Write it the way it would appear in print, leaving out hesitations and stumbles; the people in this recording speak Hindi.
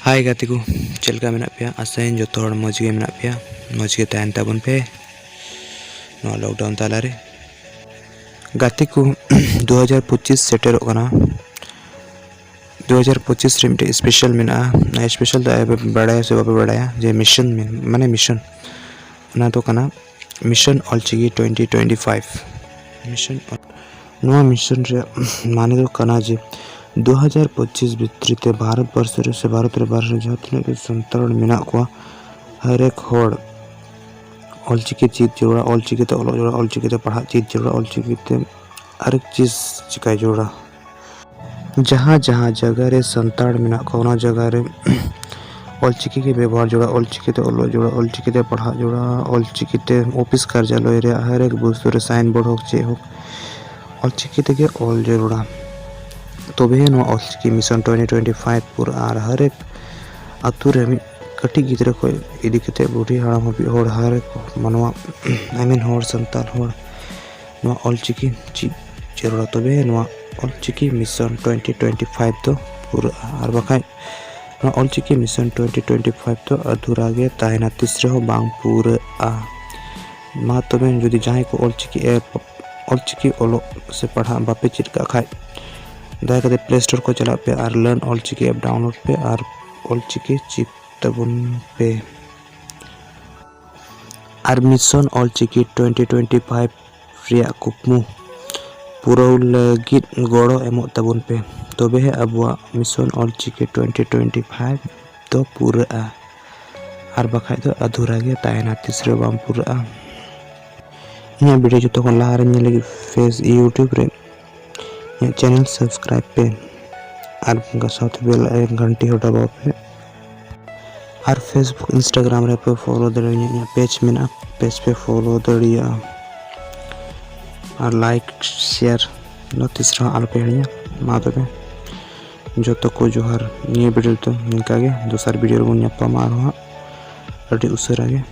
हाय गाते को चलका मेना पे आसाइन जो तोड़ मौज गे मेना पे मौज गे तहन ताबन पे नो लॉकडाउन ताला रे गाते को 2025 सेटर होना 2025 रे मिटे स्पेशल मेना ना स्पेशल तो बड़ा से बाबा बड़ा जे मिशन में माने मिशन ना तो कना मिशन ऑलचिकी 2025 मिशन नो मिशन रे माने तो कना जे 2025 भित्रिते भारत वर्ष से भारत रे बाहर जहाँ तीन के संतरण मेना को हर एक होड़ ऑलचिकी चीज जोड़ा ऑलचिकी तो जोड़ा ऑलचिकी तो पढ़ा चीज जोड़ा ऑलचिकी ते हर एक चीज चिकाई जोड़ा जहाँ जहाँ जगह रे संतरण मेना को ना जगह रे ऑलचिकी के व्यवहार जोड़ा ऑलचिकी तो जोड़ा ऑलचिकी ते पढ़ा जोड़ा ऑलचिकी ते ऑफिस कार्यालय रे हर एक वस्तु रे साइन बोर्ड होक चे होक ऑलचिकी ते के ऑल जोड़ा तो भी नो ऑलचिकी मिशन 2025 पूरा आर हर एक अतु रे कटी गिद्रा को इदी कते बुढ़ी हाड़ाम हबी होड़ हर एक मनवा आई मीन होड़ संताल होड़ नो ऑलचिकी जरूर तो भी नो ऑलचिकी मिशन 2025 तो पूरा आर बखाय नो ऑलचिकी मिशन 2025 तो अधूरा गे ताइना तीसरे हो बांग पूरा आ मा तो मैं यदि जहां को ऑलचिकी ओलो से पढ़ा बापे चिटका खाए दया करके प्ले स्टोर को चला पे और लर्न ऑलचिकी ऐप डाउनलोड पे और ऑलचिकी चिप तबुन पे और मिशन ऑलचिकी 2025 रिया कुकमु पूरा लगी गोड़ो एमो तबुन पे तो बे है अब मिशन ऑलचिकी 2025 तो पूरा और बखाय तो अधूरा गे तायना तीसरे बाम पूरा ये वीडियो जो तो ला रही लगी फेस यूट्यूब रे चैनल सब्सक्राइब पे और साथ बेल घंटी हो दबाओ पे और फेसबुक इंस्टाग्राम रे पे फॉलो दड़िया पेज में ना पेज पे फॉलो दड़िया और लाइक शेयर नो तीसरा आल पे हड़िया मा तो जो तो को जोहर ये वीडियो तो निका गे दूसरा वीडियो रो न्यापा मार हो अड़ी उसर आगे